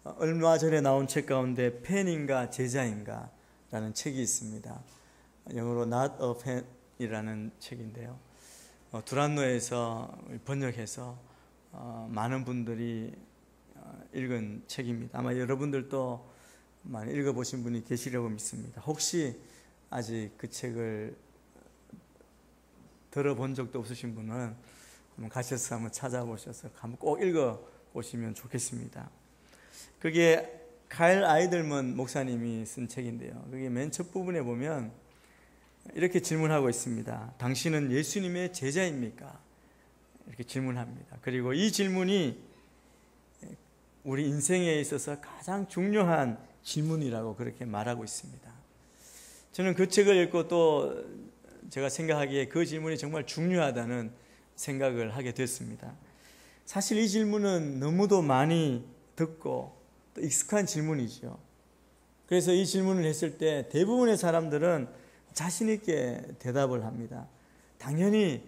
얼마 전에 나온 책 가운데 팬인가 제자인가 라는 책이 있습니다. 영어로 Not a Fan이라는 책인데요. 두란노에서 번역해서 많은 분들이 읽은 책입니다. 아마 여러분들도 많이 읽어보신 분이 계시려고 믿습니다. 혹시 아직 그 책을 들어본 적도 없으신 분은 한번 가셔서 한번 찾아보셔서 한번 꼭 읽어보시면 좋겠습니다. 그게 카일 아이들먼 목사님이 쓴 책인데요. 그게 맨 첫 부분에 보면 이렇게 질문하고 있습니다. 당신은 예수님의 제자입니까? 이렇게 질문합니다. 그리고 이 질문이 우리 인생에 있어서 가장 중요한 질문이라고 그렇게 말하고 있습니다. 저는 그 책을 읽고 또 제가 생각하기에 그 질문이 정말 중요하다는 생각을 하게 됐습니다. 사실 이 질문은 너무도 많이 듣고 또 익숙한 질문이죠. 그래서 이 질문을 했을 때 대부분의 사람들은 자신 있게 대답을 합니다. 당연히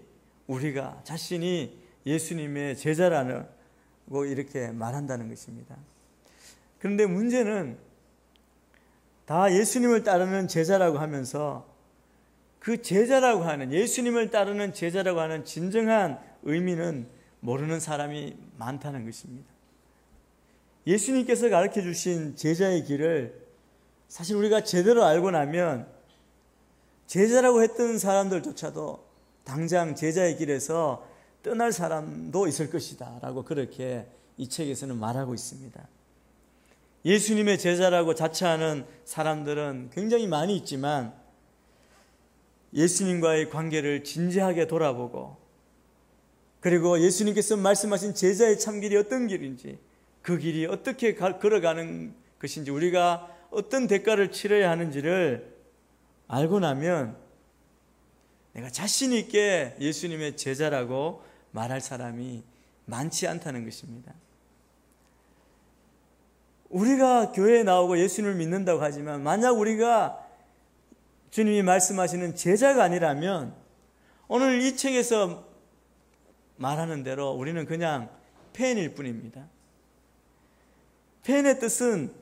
우리가 자신이 예수님의 제자라고 이렇게 말한다는 것입니다. 그런데 문제는 다 예수님을 따르는 제자라고 하면서 그 제자라고 하는, 예수님을 따르는 제자라고 하는 진정한 의미는 모르는 사람이 많다는 것입니다. 예수님께서 가르쳐 주신 제자의 길을 사실 우리가 제대로 알고 나면 제자라고 했던 사람들조차도 당장 제자의 길에서 떠날 사람도 있을 것이다 라고 그렇게 이 책에서는 말하고 있습니다. 예수님의 제자라고 자처하는 사람들은 굉장히 많이 있지만 예수님과의 관계를 진지하게 돌아보고 그리고 예수님께서 말씀하신 제자의 참길이 어떤 길인지 그 길이 어떻게 걸어가는 것인지 우리가 어떤 대가를 치러야 하는지를 알고 나면 내가 자신 있게 예수님의 제자라고 말할 사람이 많지 않다는 것입니다. 우리가 교회에 나오고 예수님을 믿는다고 하지만 만약 우리가 주님이 말씀하시는 제자가 아니라면 오늘 이 책에서 말하는 대로 우리는 그냥 팬일 뿐입니다. 팬의 뜻은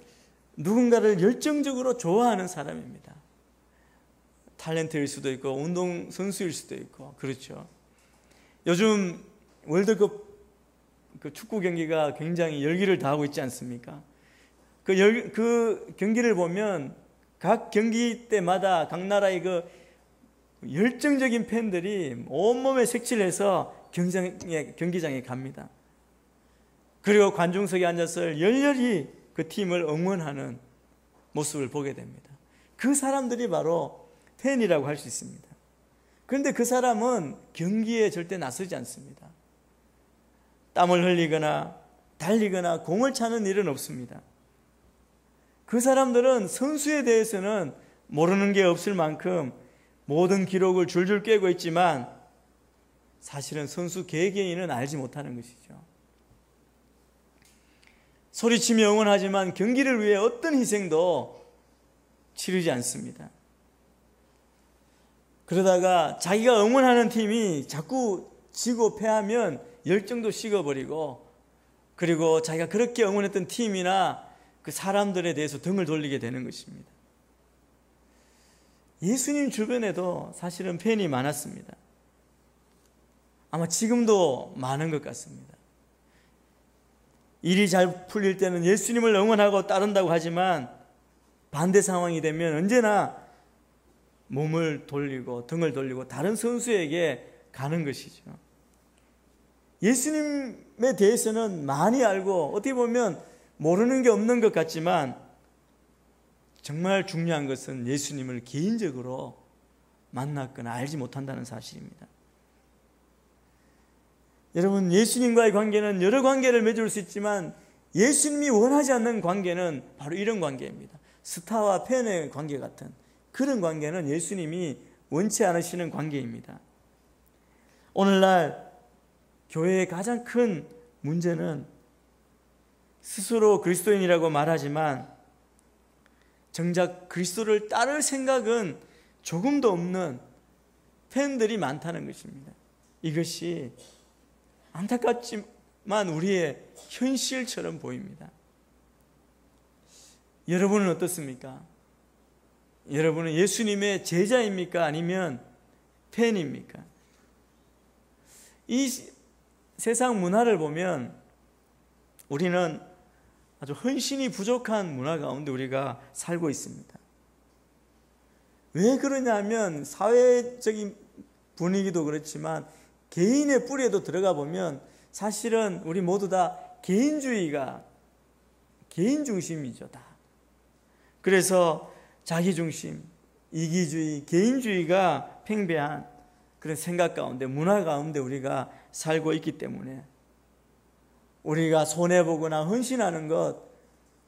누군가를 열정적으로 좋아하는 사람입니다. 탤런트일 수도 있고 운동선수일 수도 있고 그렇죠. 요즘 월드컵 그 축구 경기가 굉장히 열기를 다하고 있지 않습니까? 그 경기를 보면 각 경기 때마다 각 나라의 그 열정적인 팬들이 온몸에 색칠을 해서 경기장에 갑니다. 그리고 관중석에 앉아서 열렬히 그 팀을 응원하는 모습을 보게 됩니다. 그 사람들이 바로 팬이라고 할 수 있습니다. 그런데 그 사람은 경기에 절대 나서지 않습니다. 땀을 흘리거나 달리거나 공을 차는 일은 없습니다. 그 사람들은 선수에 대해서는 모르는 게 없을 만큼 모든 기록을 줄줄 깨고 있지만 사실은 선수 개개인은 알지 못하는 것이죠. 소리치며 응원하지만 경기를 위해 어떤 희생도 치르지 않습니다. 그러다가 자기가 응원하는 팀이 자꾸 지고 패하면 열정도 식어버리고 그리고 자기가 그렇게 응원했던 팀이나 그 사람들에 대해서 등을 돌리게 되는 것입니다. 예수님 주변에도 사실은 팬이 많았습니다. 아마 지금도 많은 것 같습니다. 일이 잘 풀릴 때는 예수님을 응원하고 따른다고 하지만 반대 상황이 되면 언제나 몸을 돌리고 등을 돌리고 다른 선수에게 가는 것이죠. 예수님에 대해서는 많이 알고 어떻게 보면 모르는 게 없는 것 같지만 정말 중요한 것은 예수님을 개인적으로 만났거나 알지 못한다는 사실입니다. 여러분, 예수님과의 관계는 여러 관계를 맺을 수 있지만 예수님이 원하지 않는 관계는 바로 이런 관계입니다. 스타와 팬의 관계 같은 그런 관계는 예수님이 원치 않으시는 관계입니다. 오늘날 교회의 가장 큰 문제는 스스로 그리스도인이라고 말하지만 정작 그리스도를 따를 생각은 조금도 없는 팬들이 많다는 것입니다. 이것이 안타깝지만 우리의 현실처럼 보입니다. 여러분은 어떻습니까? 여러분은 예수님의 제자입니까? 아니면 팬입니까? 이 세상 문화를 보면 우리는 아주 헌신이 부족한 문화 가운데 우리가 살고 있습니다. 왜 그러냐면 사회적인 분위기도 그렇지만 개인의 뿌리에도 들어가 보면 사실은 우리 모두 다 개인주의가 개인 중심이죠. 다. 그래서 자기중심, 이기주의, 개인주의가 팽배한 그런 생각 가운데, 문화 가운데 우리가 살고 있기 때문에 우리가 손해보거나 헌신하는 것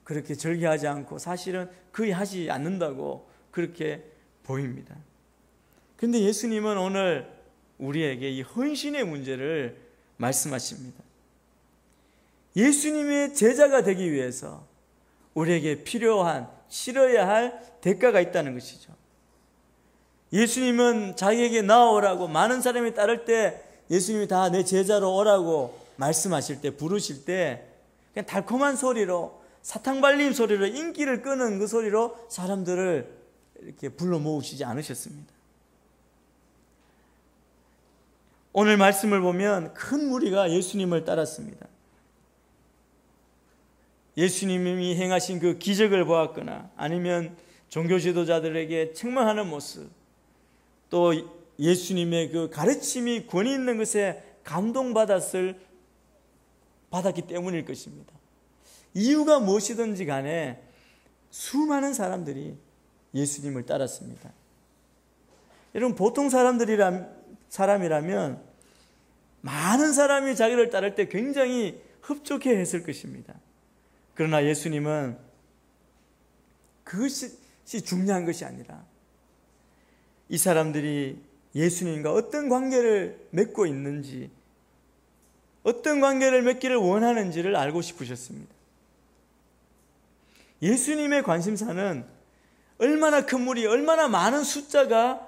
그렇게 절개하지 않고 사실은 거의 하지 않는다고 그렇게 보입니다. 그런데 예수님은 오늘 우리에게 이 헌신의 문제를 말씀하십니다. 예수님의 제자가 되기 위해서 우리에게 필요한, 치러야 할 대가가 있다는 것이죠. 예수님은 자기에게 나오라고 많은 사람이 따를 때 예수님이 다 내 제자로 오라고 말씀하실 때, 부르실 때 그냥 달콤한 소리로, 사탕발림 소리로, 인기를 끄는 그 소리로 사람들을 이렇게 불러 모으시지 않으셨습니다. 오늘 말씀을 보면 큰 무리가 예수님을 따랐습니다. 예수님이 행하신 그 기적을 보았거나 아니면 종교 지도자들에게 책망하는 모습, 또 예수님의 그 가르침이 권위 있는 것에 감동받았기 때문일 것입니다. 이유가 무엇이든지 간에 수많은 사람들이 예수님을 따랐습니다. 여러분, 보통 사람이라면 많은 사람이 자기를 따를 때 굉장히 흡족해 했을 것입니다. 그러나 예수님은 그것이 중요한 것이 아니라 이 사람들이 예수님과 어떤 관계를 맺고 있는지, 어떤 관계를 맺기를 원하는지를 알고 싶으셨습니다. 예수님의 관심사는 얼마나 큰 무리, 얼마나 많은 숫자가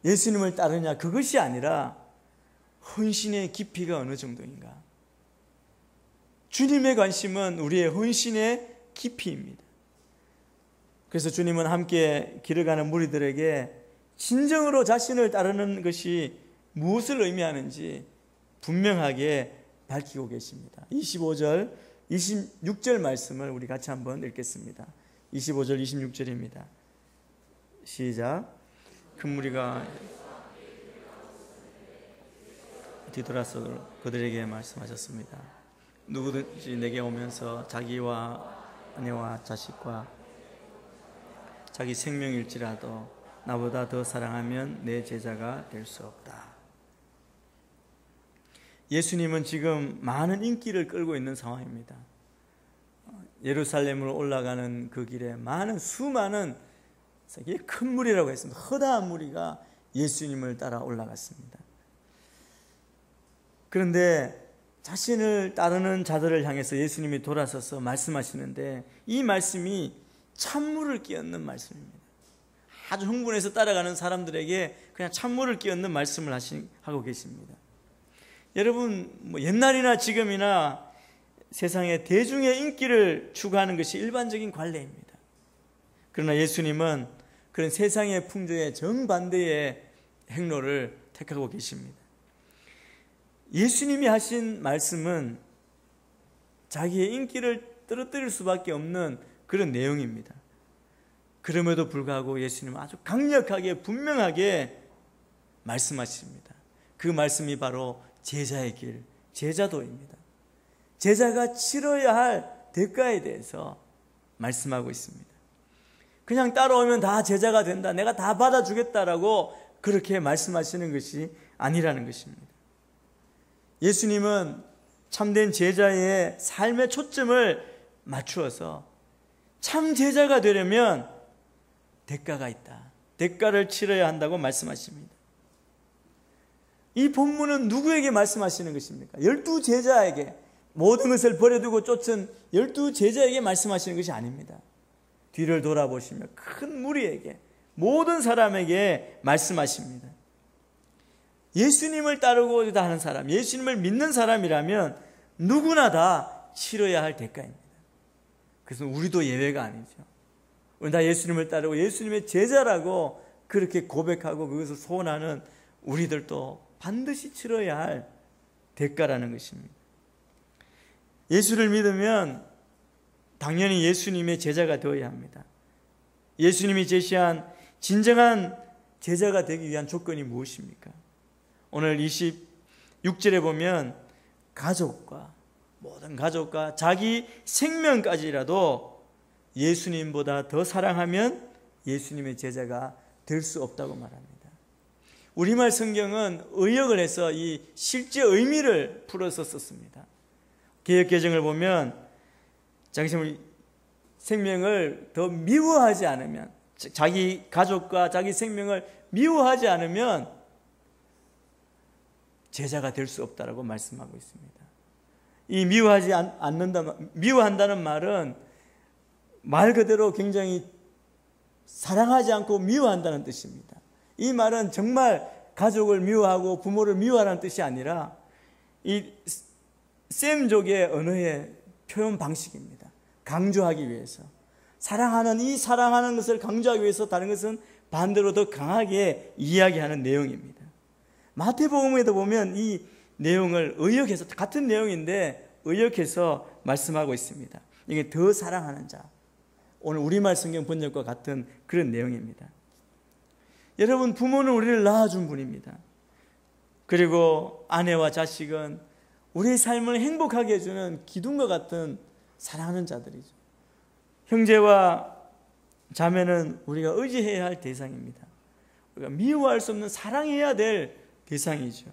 예수님을 따르냐, 그것이 아니라 헌신의 깊이가 어느 정도인가. 주님의 관심은 우리의 헌신의 깊이입니다. 그래서 주님은 함께 길을 가는 무리들에게 진정으로 자신을 따르는 것이 무엇을 의미하는지 분명하게 밝히고 계십니다. 25절, 26절 말씀을 우리 같이 한번 읽겠습니다. 25절, 26절입니다. 시작. 큰 무리가 뒤돌아서 그들에게 말씀하셨습니다. 누구든지 내게 오면서 자기와 아내와 자식과 자기 생명일지라도 나보다 더 사랑하면 내 제자가 될 수 없다. 예수님은 지금 많은 인기를 끌고 있는 상황입니다. 예루살렘으로 올라가는 그 길에 수많은 큰 무리라고 했습니다. 허다한 무리가 예수님을 따라 올라갔습니다. 그런데 자신을 따르는 자들을 향해서 예수님이 돌아서서 말씀하시는데 이 말씀이 찬물을 끼얹는 말씀입니다. 아주 흥분해서 따라가는 사람들에게 그냥 찬물을 끼얹는 말씀을 하고 계십니다. 여러분, 옛날이나 지금이나 세상에 대중의 인기를 추구하는 것이 일반적인 관례입니다. 그러나 예수님은 그런 세상의 풍조에 정반대의 행로를 택하고 계십니다. 예수님이 하신 말씀은 자기의 인기를 떨어뜨릴 수밖에 없는 그런 내용입니다. 그럼에도 불구하고 예수님은 아주 강력하게 분명하게 말씀하십니다. 그 말씀이 바로 제자의 길, 제자도입니다. 제자가 치러야 할 대가에 대해서 말씀하고 있습니다. 그냥 따라오면 다 제자가 된다, 내가 다 받아주겠다라고 그렇게 말씀하시는 것이 아니라는 것입니다. 예수님은 참된 제자의 삶의 초점을 맞추어서 참 제자가 되려면 대가가 있다, 대가를 치러야 한다고 말씀하십니다. 이 본문은 누구에게 말씀하시는 것입니까? 12 제자에게, 모든 것을 버려두고 쫓은 12 제자에게 말씀하시는 것이 아닙니다. 뒤를 돌아보시며 큰 무리에게, 모든 사람에게 말씀하십니다. 예수님을 따르고자 하는 사람, 예수님을 믿는 사람이라면 누구나 다 치러야 할 대가입니다. 그래서 우리도 예외가 아니죠. 우리 다 예수님을 따르고 예수님의 제자라고 그렇게 고백하고 그것을 소원하는 우리들도 반드시 치러야 할 대가라는 것입니다. 예수를 믿으면 당연히 예수님의 제자가 되어야 합니다. 예수님이 제시한 진정한 제자가 되기 위한 조건이 무엇입니까? 오늘 26절에 보면 모든 가족과 자기 생명까지라도 예수님보다 더 사랑하면 예수님의 제자가 될 수 없다고 말합니다. 우리말 성경은 의역을 해서 이 실제 의미를 풀어서 썼습니다. 개역개정을 보면 자기 생명을 더 미워하지 않으면, 자기 가족과 자기 생명을 미워하지 않으면 제자가 될 수 없다라고 말씀하고 있습니다. 이 미워한다는 말은 말 그대로 굉장히 사랑하지 않고 미워한다는 뜻입니다. 이 말은 정말 가족을 미워하고 부모를 미워하라는 뜻이 아니라 이 셈족의 언어의 표현 방식입니다. 강조하기 위해서, 사랑하는 것을 강조하기 위해서 다른 것은 반대로 더 강하게 이야기하는 내용입니다. 마태복음에도 보면 이 내용을 의역해서, 같은 내용인데 의역해서 말씀하고 있습니다. 이게 더 사랑하는 자, 오늘 우리말 성경 번역과 같은 그런 내용입니다. 여러분, 부모는 우리를 낳아준 분입니다. 그리고 아내와 자식은 우리의 삶을 행복하게 해주는 기둥과 같은 사랑하는 자들이죠. 형제와 자매는 우리가 의지해야 할 대상입니다. 우리가 미워할 수 없는 사랑해야 될 대상이죠.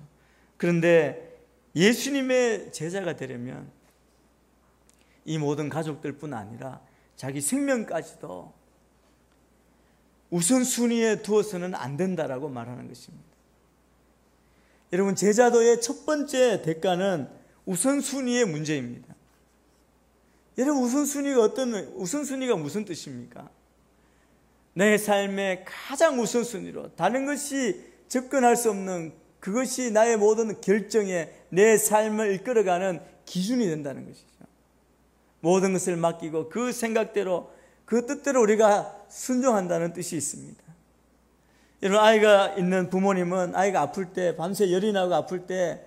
그런데 예수님의 제자가 되려면 이 모든 가족들뿐 아니라 자기 생명까지도 우선순위에 두어서는 안 된다라고 말하는 것입니다. 여러분, 제자도의 첫 번째 대가는 우선순위의 문제입니다. 여러분, 우선순위가 무슨 뜻입니까? 내 삶의 가장 우선순위로, 다른 것이 접근할 수 없는, 그것이 나의 모든 결정에 내 삶을 이끌어가는 기준이 된다는 것이죠. 모든 것을 맡기고 그 생각대로, 그 뜻대로 우리가 순종한다는 뜻이 있습니다. 여러분, 아이가 있는 부모님은 아이가 아플 때, 밤새 열이 나고 아플 때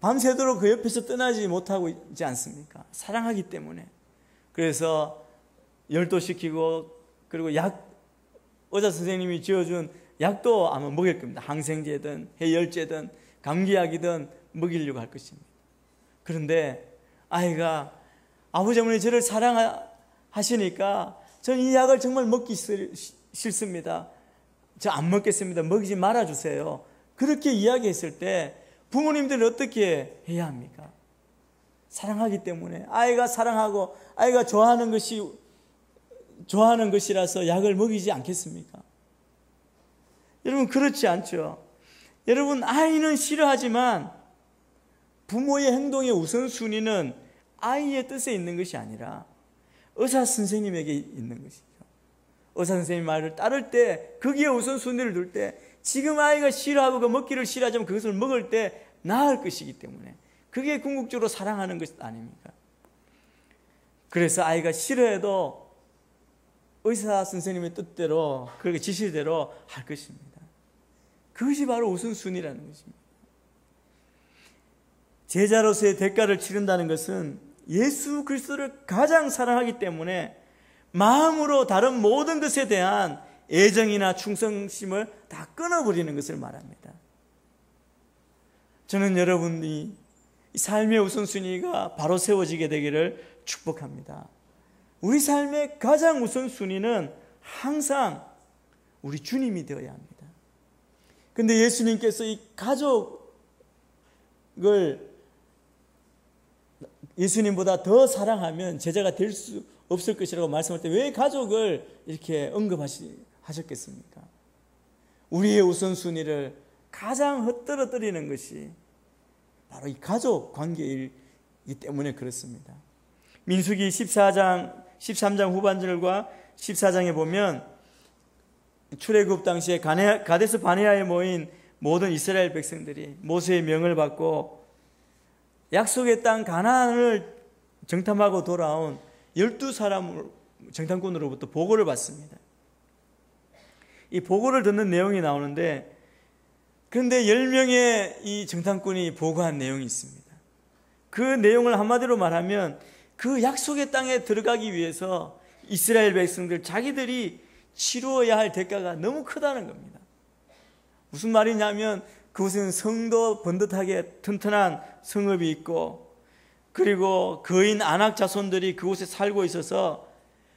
밤새도록 그 옆에서 떠나지 못하고 있지 않습니까? 사랑하기 때문에. 그래서 열도시키고, 그리고 의사 선생님이 지어준 약도 아마 먹일 겁니다. 항생제든 해열제든 감기약이든 먹이려고 할 것입니다. 그런데 아이가 아버지 어머니 저를 사랑하시니까 저는 이 약을 정말 먹기 싫습니다. 저 안 먹겠습니다. 먹이지 말아주세요. 그렇게 이야기했을 때 부모님들은 어떻게 해야 합니까? 사랑하기 때문에, 아이가 사랑하고 아이가 좋아하는 것이라서 약을 먹이지 않겠습니까? 여러분, 그렇지 않죠. 여러분, 아이는 싫어하지만 부모의 행동의 우선순위는 아이의 뜻에 있는 것이 아니라 의사 선생님에게 있는 것이죠. 의사 선생님 말을 따를 때, 거기에 우선순위를 둘 때, 지금 아이가 싫어하고 그 먹기를 싫어하지만 그것을 먹을 때 나을 것이기 때문에, 그게 궁극적으로 사랑하는 것 아닙니까? 그래서 아이가 싫어해도 의사 선생님의 뜻대로, 그렇게 지시대로 할 것입니다. 그것이 바로 우선순위라는 것입니다. 제자로서의 대가를 치른다는 것은 예수 그리스도를 가장 사랑하기 때문에 마음으로 다른 모든 것에 대한 애정이나 충성심을 다 끊어버리는 것을 말합니다. 저는 여러분이 삶의 우선순위가 바로 세워지게 되기를 축복합니다. 우리 삶의 가장 우선순위는 항상 우리 주님이 되어야 합니다. 그런데 예수님께서 이 가족을 예수님보다 더 사랑하면 제자가 될 수 없을 것이라고 말씀할 때 왜 가족을 이렇게 언급하셨겠습니까? 우리의 우선순위를 가장 흩떨어뜨리는 것이 바로 이 가족 관계이기 때문에 그렇습니다. 민수기 13장 후반절과 14장에 보면 출애굽 당시에 가데스 바네아에 모인 모든 이스라엘 백성들이 모세의 명을 받고 약속의 땅 가나안을 정탐하고 돌아온 12사람 정탐꾼으로부터 보고를 받습니다. 이 보고를 듣는 내용이 나오는데, 그런데 10명의 이 정탐꾼이 보고한 내용이 있습니다. 그 내용을 한마디로 말하면 그 약속의 땅에 들어가기 위해서 이스라엘 백성들 자기들이 치루어야 할 대가가 너무 크다는 겁니다. 무슨 말이냐면 그곳에는 성도 번듯하게 튼튼한 성읍이 있고, 그리고 거인 안악 자손들이 그곳에 살고 있어서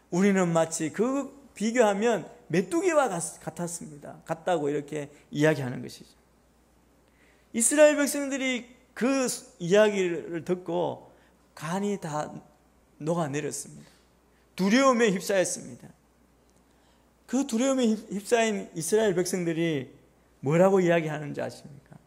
우리는 마치 그 비교하면 메뚜기와 같았습니다. 같다고 이렇게 이야기하는 것이죠. 이스라엘 백성들이 그 이야기를 듣고 간이 다 녹아내렸습니다. 두려움에 휩싸였습니다. 그 두려움에 휩싸인 이스라엘 백성들이 뭐라고 이야기하는지 아십니까?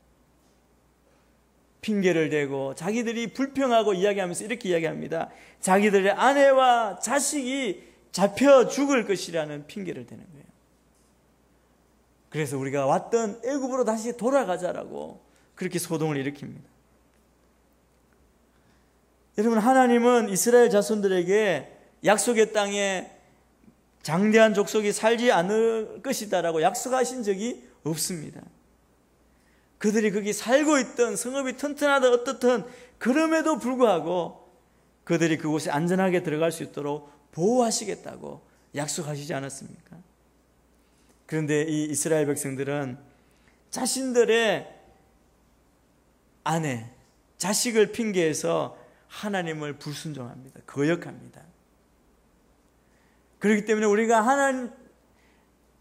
핑계를 대고 자기들이 불평하고 이야기하면서 이렇게 이야기합니다. 자기들의 아내와 자식이 잡혀 죽을 것이라는 핑계를 대는 거예요. 그래서 우리가 왔던 애굽으로 다시 돌아가자라고 그렇게 소동을 일으킵니다. 여러분, 하나님은 이스라엘 자손들에게 약속의 땅에 장대한 족속이 살지 않을 것이다라고 약속하신 적이 없습니다. 그들이 거기 살고 있던 성읍이 튼튼하다 어떻든 그럼에도 불구하고 그들이 그곳에 안전하게 들어갈 수 있도록 보호하시겠다고 약속하시지 않았습니까? 그런데 이 이스라엘 백성들은 자신들의 아내, 자식을 핑계해서 하나님을 불순종합니다. 거역합니다. 그렇기 때문에 우리가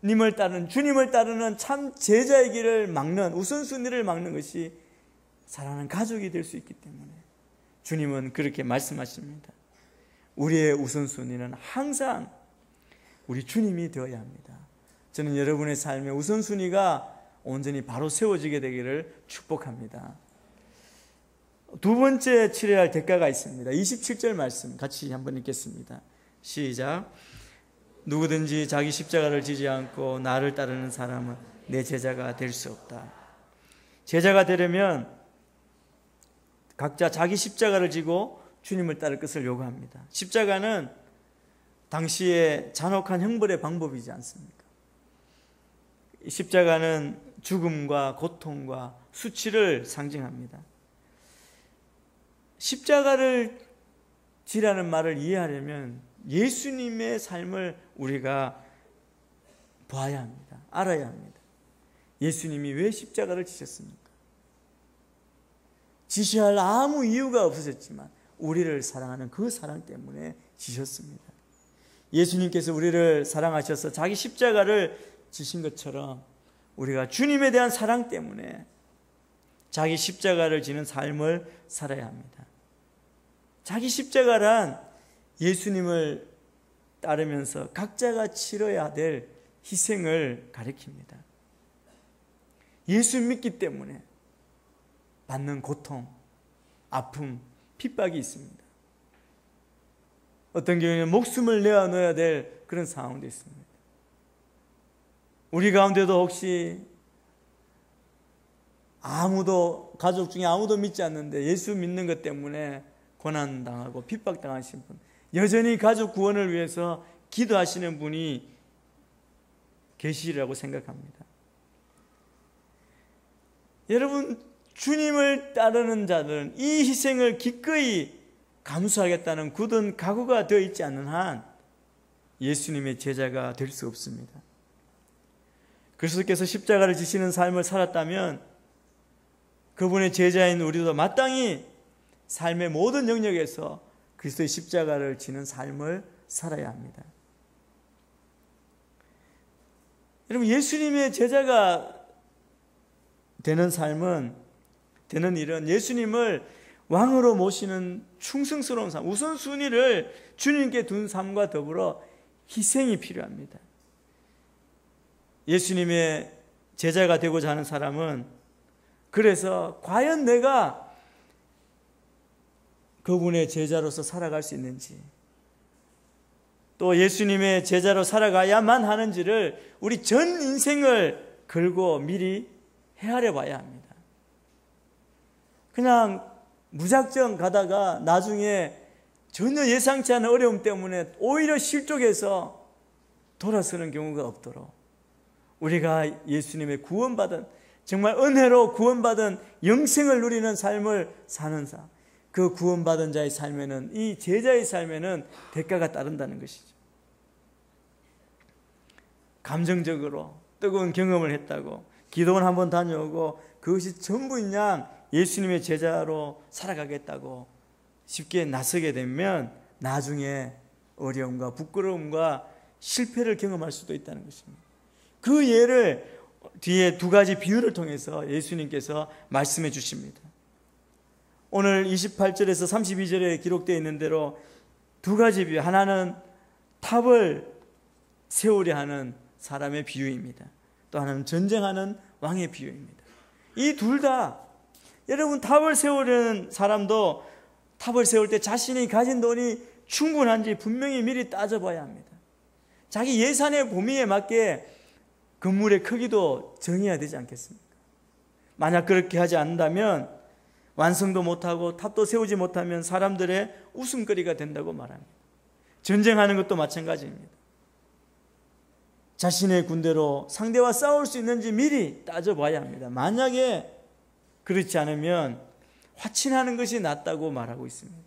하나님을 따르는, 주님을 따르는 참 제자의 길을 막는, 우선순위를 막는 것이 사랑하는 가족이 될 수 있기 때문에 주님은 그렇게 말씀하십니다. 우리의 우선순위는 항상 우리 주님이 되어야 합니다. 저는 여러분의 삶의 우선순위가 온전히 바로 세워지게 되기를 축복합니다. 두 번째 치러야 할 대가가 있습니다. 27절 말씀 같이 한번 읽겠습니다. 시작. 누구든지 자기 십자가를 지지 않고 나를 따르는 사람은 내 제자가 될 수 없다. 제자가 되려면 각자 자기 십자가를 지고 주님을 따를 것을 요구합니다. 십자가는 당시의 잔혹한 형벌의 방법이지 않습니까? 십자가는 죽음과 고통과 수치를 상징합니다. 십자가를 지라는 말을 이해하려면 예수님의 삶을 우리가 봐야 합니다. 알아야 합니다. 예수님이 왜 십자가를 지셨습니까? 지셔야 할 아무 이유가 없으셨지만 우리를 사랑하는 그 사랑 때문에 지셨습니다. 예수님께서 우리를 사랑하셔서 자기 십자가를 지신 것처럼 우리가 주님에 대한 사랑 때문에 자기 십자가를 지는 삶을 살아야 합니다. 자기 십자가란 예수님을 따르면서 각자가 치러야 될 희생을 가리킵니다. 예수 믿기 때문에 받는 고통, 아픔, 핍박이 있습니다. 어떤 경우에는 목숨을 내어놓아야 될 그런 상황도 있습니다. 우리 가운데도 혹시 가족 중에 아무도 믿지 않는데 예수 믿는 것 때문에 고난당하고 핍박당하신 분, 여전히 가족 구원을 위해서 기도하시는 분이 계시리라고 생각합니다. 여러분, 주님을 따르는 자들은 이 희생을 기꺼이 감수하겠다는 굳은 각오가 되어 있지 않는 한 예수님의 제자가 될 수 없습니다. 그리스도께서 십자가를 지시는 삶을 살았다면 그분의 제자인 우리도 마땅히 삶의 모든 영역에서 그리스도의 십자가를 지는 삶을 살아야 합니다. 여러분, 예수님의 제자가 되는 일은 예수님을 왕으로 모시는 충성스러운 삶, 우선순위를 주님께 둔 삶과 더불어 희생이 필요합니다. 예수님의 제자가 되고자 하는 사람은 그래서 과연 내가 그분의 제자로서 살아갈 수 있는지, 또 예수님의 제자로 살아가야만 하는지를 우리 전 인생을 걸고 미리 헤아려 봐야 합니다. 그냥 무작정 가다가 나중에 전혀 예상치 않은 어려움 때문에 오히려 실족해서 돌아서는 경우가 없도록 우리가 예수님의 구원받은, 정말 은혜로 구원받은 영생을 누리는 삶을 사는 삶, 그 구원받은 자의 삶에는, 이 제자의 삶에는 대가가 따른다는 것이죠. 감정적으로 뜨거운 경험을 했다고, 기도원 한번 다녀오고 그것이 전부인 양 예수님의 제자로 살아가겠다고 쉽게 나서게 되면 나중에 어려움과 부끄러움과 실패를 경험할 수도 있다는 것입니다. 그 예를 뒤에 두 가지 비유를 통해서 예수님께서 말씀해 주십니다. 오늘 28절에서 32절에 기록되어 있는 대로 두 가지 비유, 하나는 탑을 세우려 하는 사람의 비유입니다. 또 하나는 전쟁하는 왕의 비유입니다. 이 둘 다, 여러분, 탑을 세우려는 사람도 탑을 세울 때 자신이 가진 돈이 충분한지 분명히 미리 따져봐야 합니다. 자기 예산의 범위에 맞게 건물의 크기도 정해야 되지 않겠습니까? 만약 그렇게 하지 않는다면 완성도 못하고 탑도 세우지 못하면 사람들의 웃음거리가 된다고 말합니다. 전쟁하는 것도 마찬가지입니다. 자신의 군대로 상대와 싸울 수 있는지 미리 따져봐야 합니다. 만약에 그렇지 않으면 화친하는 것이 낫다고 말하고 있습니다.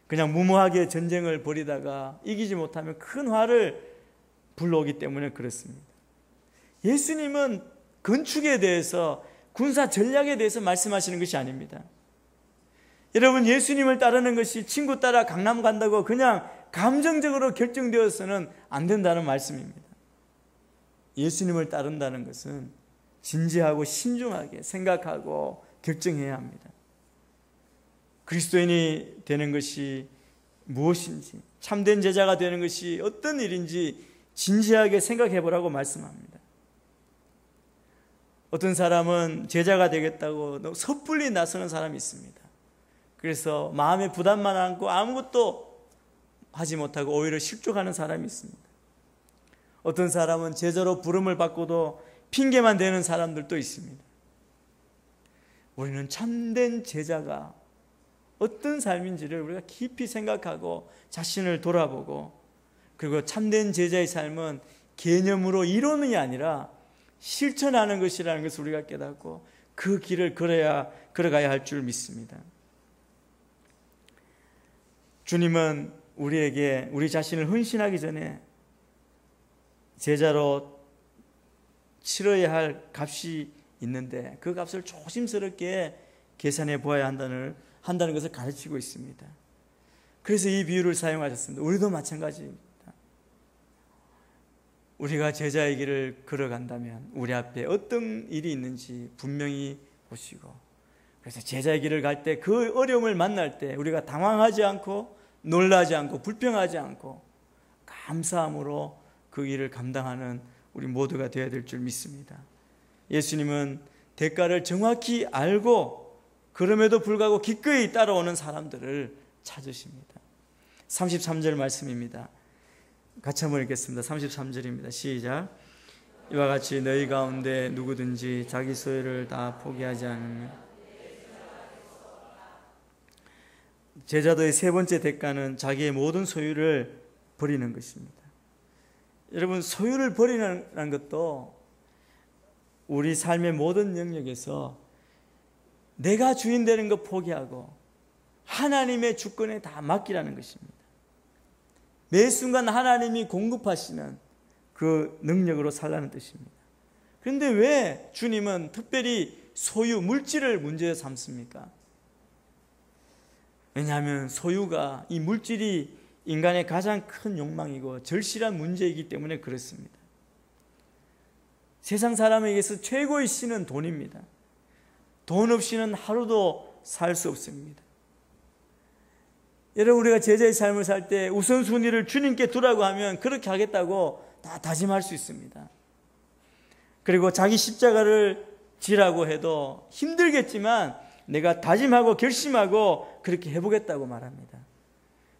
그냥 무모하게 전쟁을 벌이다가 이기지 못하면 큰 화를 불러오기 때문에 그렇습니다. 예수님은 건축에 대해서, 군사 전략에 대해서 말씀하시는 것이 아닙니다. 여러분, 예수님을 따르는 것이 친구 따라 강남 간다고 그냥 감정적으로 결정되어서는 안 된다는 말씀입니다. 예수님을 따른다는 것은 진지하고 신중하게 생각하고 결정해야 합니다. 그리스도인이 되는 것이 무엇인지, 참된 제자가 되는 것이 어떤 일인지 진지하게 생각해 보라고 말씀합니다. 어떤 사람은 제자가 되겠다고 너무 섣불리 나서는 사람이 있습니다. 그래서 마음에 부담만 안고 아무것도 하지 못하고 오히려 실족하는 사람이 있습니다. 어떤 사람은 제자로 부름을 받고도 핑계만 대는 사람들도 있습니다. 우리는 참된 제자가 어떤 삶인지를 우리가 깊이 생각하고 자신을 돌아보고, 그리고 참된 제자의 삶은 개념으로 이론이 아니라 실천하는 것이라는 것을 우리가 깨닫고 그 길을 걸어가야 할 줄 믿습니다. 주님은 우리에게 우리 자신을 헌신하기 전에 제자로 치러야 할 값이 있는데 그 값을 조심스럽게 계산해 보아야 한다는 것을 가르치고 있습니다. 그래서 이 비유를 사용하셨습니다. 우리도 마찬가지입니다. 우리가 제자의 길을 걸어간다면 우리 앞에 어떤 일이 있는지 분명히 보시고, 그래서 제자의 길을 갈 때 그 어려움을 만날 때 우리가 당황하지 않고 놀라지 않고 불평하지 않고 감사함으로 그 일을 감당하는 우리 모두가 되어야 될 줄 믿습니다. 예수님은 대가를 정확히 알고 그럼에도 불구하고 기꺼이 따라오는 사람들을 찾으십니다. 33절 말씀입니다. 같이 한번 읽겠습니다. 33절입니다. 시작. 이와 같이 너희 가운데 누구든지 자기 소유를 다 포기하지 않으면. 제자도의 세 번째 대가는 자기의 모든 소유를 버리는 것입니다. 여러분, 소유를 버리는 것도 우리 삶의 모든 영역에서 내가 주인 되는 것 포기하고 하나님의 주권에 다 맡기라는 것입니다. 매 순간 하나님이 공급하시는 그 능력으로 살라는 뜻입니다. 그런데 왜 주님은 특별히 소유, 물질을 문제 삼습니까? 왜냐하면 소유가, 이 물질이 인간의 가장 큰 욕망이고 절실한 문제이기 때문에 그렇습니다. 세상 사람에게서 최고의 신은 돈입니다. 돈 없이는 하루도 살 수 없습니다. 여러분, 우리가 제자의 삶을 살 때 우선순위를 주님께 두라고 하면 그렇게 하겠다고 다 다짐할 수 있습니다. 그리고 자기 십자가를 지라고 해도 힘들겠지만 내가 다짐하고 결심하고 그렇게 해보겠다고 말합니다.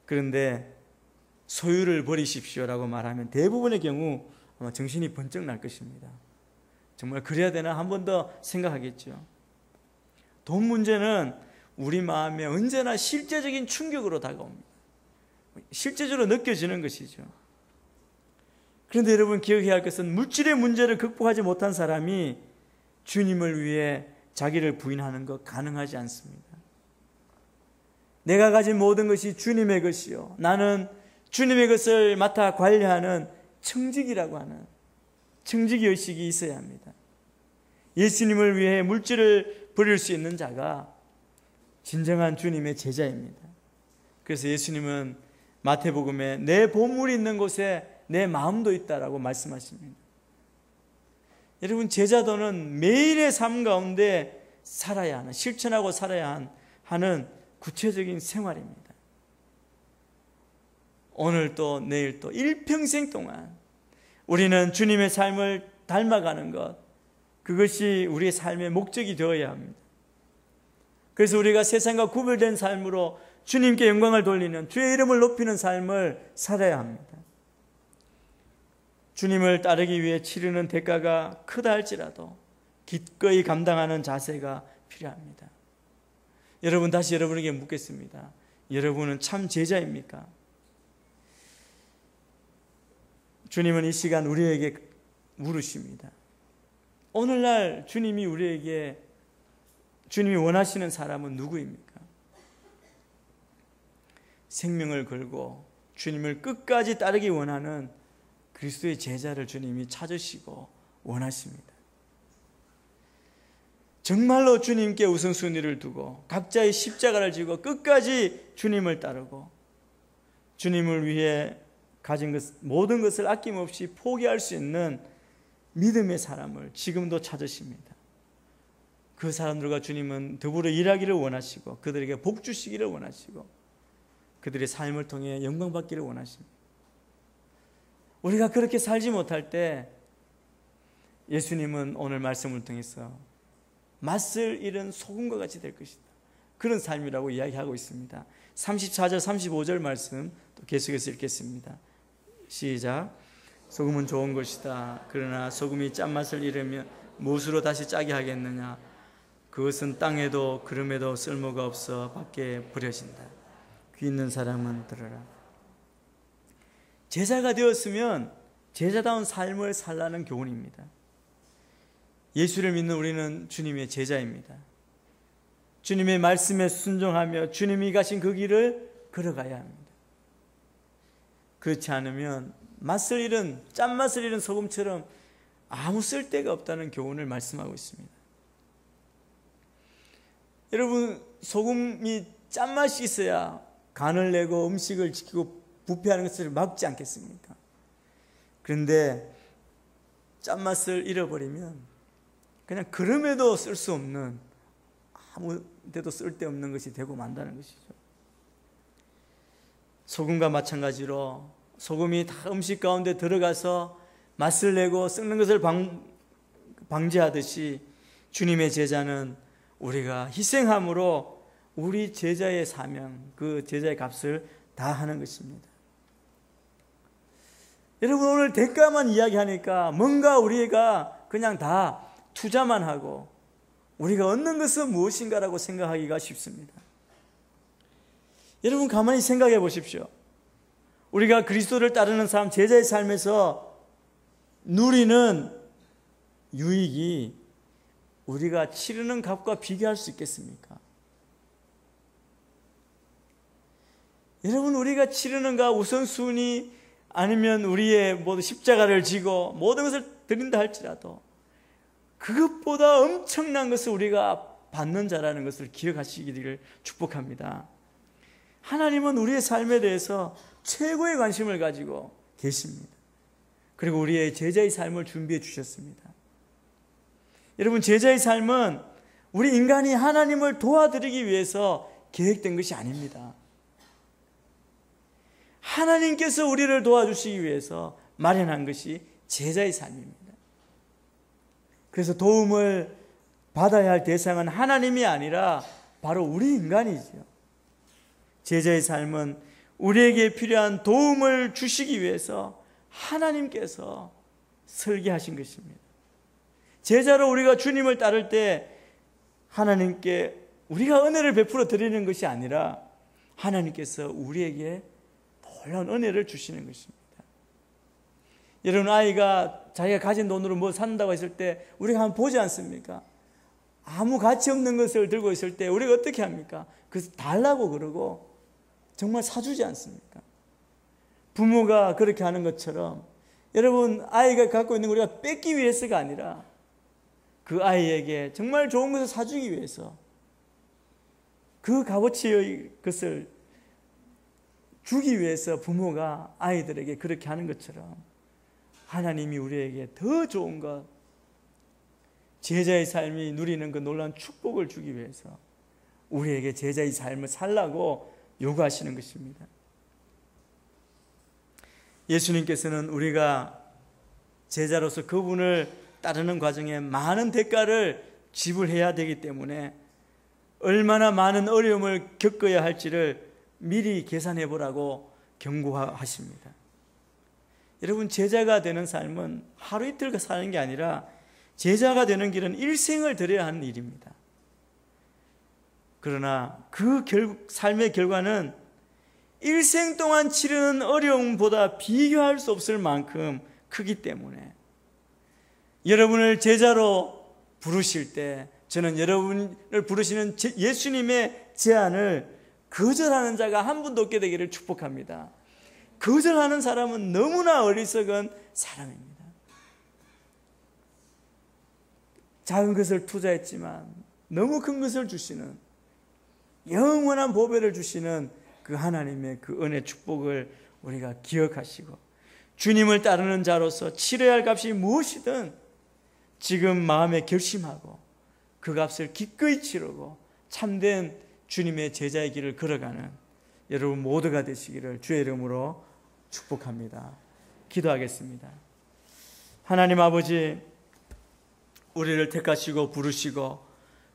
그런데 소유를 버리십시오라고 말하면 대부분의 경우 아마 정신이 번쩍 날 것입니다. 정말 그래야 되나 한 번 더 생각하겠죠. 돈 문제는 우리 마음에 언제나 실제적인 충격으로 다가옵니다. 실제적으로 느껴지는 것이죠. 그런데 여러분 기억해야 할 것은 물질의 문제를 극복하지 못한 사람이 주님을 위해 자기를 부인하는 것 가능하지 않습니다. 내가 가진 모든 것이 주님의 것이요, 나는 주님의 것을 맡아 관리하는 청직이라고 하는 청직의식이 있어야 합니다. 예수님을 위해 물질을 버릴 수 있는 자가 진정한 주님의 제자입니다. 그래서 예수님은 마태복음에 내 보물이 있는 곳에 내 마음도 있다라고 말씀하십니다. 여러분, 제자도는 매일의 삶 가운데 살아야 하는, 실천하고 살아야 하는 구체적인 생활입니다. 오늘 또 내일 또 일평생 동안 우리는 주님의 삶을 닮아가는 것, 그것이 우리의 삶의 목적이 되어야 합니다. 그래서 우리가 세상과 구별된 삶으로 주님께 영광을 돌리는, 주의 이름을 높이는 삶을 살아야 합니다. 주님을 따르기 위해 치르는 대가가 크다 할지라도 기꺼이 감당하는 자세가 필요합니다. 여러분, 다시 여러분에게 묻겠습니다. 여러분은 참 제자입니까? 주님은 이 시간 우리에게 물으십니다. 오늘날 주님이 원하시는 사람은 누구입니까? 생명을 걸고 주님을 끝까지 따르기 원하는 그리스도의 제자를 주님이 찾으시고 원하십니다. 정말로 주님께 우선순위를 두고 각자의 십자가를 지고 끝까지 주님을 따르고 주님을 위해 가진 모든 것을 아낌없이 포기할 수 있는 믿음의 사람을 지금도 찾으십니다. 그 사람들과 주님은 더불어 일하기를 원하시고 그들에게 복 주시기를 원하시고 그들의 삶을 통해 영광받기를 원하십니다. 우리가 그렇게 살지 못할 때 예수님은 오늘 말씀을 통해서 맛을 잃은 소금과 같이 될 것이다, 그런 삶이라고 이야기하고 있습니다. 34절 35절 말씀 또 계속해서 읽겠습니다. 시작. 소금은 좋은 것이다. 그러나 소금이 짠맛을 잃으면 무엇으로 다시 짜게 하겠느냐. 그것은 땅에도 그름에도 쓸모가 없어 밖에 버려진다. 귀 있는 사람은 들어라. 제자가 되었으면 제자다운 삶을 살라는 교훈입니다. 예수를 믿는 우리는 주님의 제자입니다. 주님의 말씀에 순종하며 주님이 가신 그 길을 걸어가야 합니다. 그렇지 않으면 맛을 잃은, 짠맛을 잃은 소금처럼 아무 쓸데가 없다는 교훈을 말씀하고 있습니다. 여러분, 소금이 짠맛이 있어야 간을 내고 음식을 지키고 부패하는 것을 막지 않겠습니까? 그런데 짠맛을 잃어버리면 그냥 그럼에도 쓸 수 없는, 아무 데도 쓸데없는 것이 되고 만다는 것이죠. 소금과 마찬가지로 소금이 다 음식 가운데 들어가서 맛을 내고 썩는 것을 방지하듯이 주님의 제자는 우리가 희생함으로 우리 제자의 사명, 그 제자의 값을 다 하는 것입니다. 여러분, 오늘 대가만 이야기하니까 뭔가 우리가 그냥 다 투자만 하고 우리가 얻는 것은 무엇인가라고 생각하기가 쉽습니다. 여러분, 가만히 생각해 보십시오. 우리가 그리스도를 따르는 삶, 제자의 삶에서 누리는 유익이 우리가 치르는 값과 비교할 수 있겠습니까? 여러분, 우리가 치르는 값 우선순위 아니면 우리의 모두 십자가를 지고 모든 것을 드린다 할지라도 그것보다 엄청난 것을 우리가 받는 자라는 것을 기억하시기를 축복합니다. 하나님은 우리의 삶에 대해서 최고의 관심을 가지고 계십니다. 그리고 우리의 제자의 삶을 준비해 주셨습니다. 여러분, 제자의 삶은 우리 인간이 하나님을 도와드리기 위해서 계획된 것이 아닙니다. 하나님께서 우리를 도와주시기 위해서 마련한 것이 제자의 삶입니다. 그래서 도움을 받아야 할 대상은 하나님이 아니라 바로 우리 인간이죠. 제자의 삶은 우리에게 필요한 도움을 주시기 위해서 하나님께서 설계하신 것입니다. 제자로 우리가 주님을 따를 때 하나님께 우리가 은혜를 베풀어 드리는 것이 아니라 하나님께서 우리에게 놀라운 은혜를 주시는 것입니다. 여러분, 아이가 자기가 가진 돈으로 뭐 산다고 했을 때 우리가 한번 보지 않습니까? 아무 가치 없는 것을 들고 있을 때 우리가 어떻게 합니까? 그래서 달라고 그러고 정말 사주지 않습니까? 부모가 그렇게 하는 것처럼 여러분, 아이가 갖고 있는 거 우리가 뺏기 위해서가 아니라 그 아이에게 정말 좋은 것을 사주기 위해서 그 값어치의 것을 주기 위해서 부모가 아이들에게 그렇게 하는 것처럼 하나님이 우리에게 더 좋은 것, 제자의 삶이 누리는 그 놀라운 축복을 주기 위해서 우리에게 제자의 삶을 살라고 요구하시는 것입니다. 예수님께서는 우리가 제자로서 그분을 따르는 과정에 많은 대가를 지불해야 되기 때문에 얼마나 많은 어려움을 겪어야 할지를 미리 계산해 보라고 경고하십니다. 여러분, 제자가 되는 삶은 하루 이틀 사는 게 아니라 제자가 되는 길은 일생을 들여야 하는 일입니다. 그러나 그 삶의 결과는 일생 동안 치르는 어려움보다 비교할 수 없을 만큼 크기 때문에 여러분을 제자로 부르실 때 저는 여러분을 부르시는 예수님의 제안을 거절하는 자가 한 분도 없게 되기를 축복합니다. 거절하는 사람은 너무나 어리석은 사람입니다. 작은 것을 투자했지만 너무 큰 것을 주시는, 영원한 보배를 주시는 그 하나님의 그 은혜 축복을 우리가 기억하시고 주님을 따르는 자로서 치러야 할 값이 무엇이든 지금 마음에 결심하고 그 값을 기꺼이 치르고 참된 주님의 제자의 길을 걸어가는 여러분 모두가 되시기를 주의 이름으로 축복합니다. 기도하겠습니다. 하나님 아버지, 우리를 택하시고 부르시고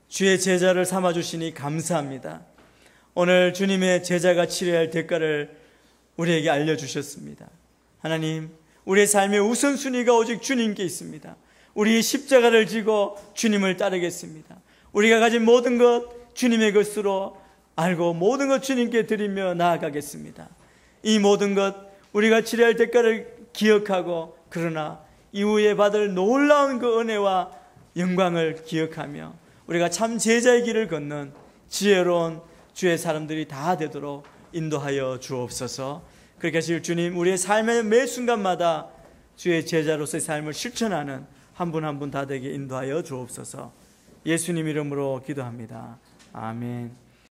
주의 제자를 삼아주시니 감사합니다. 오늘 주님의 제자가 치러야 할 대가를 우리에게 알려주셨습니다. 하나님, 우리의 삶의 우선순위가 오직 주님께 있습니다. 우리 십자가를 지고 주님을 따르겠습니다. 우리가 가진 모든 것 주님의 것으로 알고 모든 것 주님께 드리며 나아가겠습니다. 이 모든 것 우리가 치러야 할 대가를 기억하고 그러나 이후에 받을 놀라운 그 은혜와 영광을 기억하며 우리가 참 제자의 길을 걷는 지혜로운 주의 사람들이 다 되도록 인도하여 주옵소서. 그렇게 하실 주님, 우리의 삶의 매 순간마다 주의 제자로서의 삶을 실천하는 한 분 한 분 다 되게 인도하여 주옵소서. 예수님 이름으로 기도합니다. 아멘.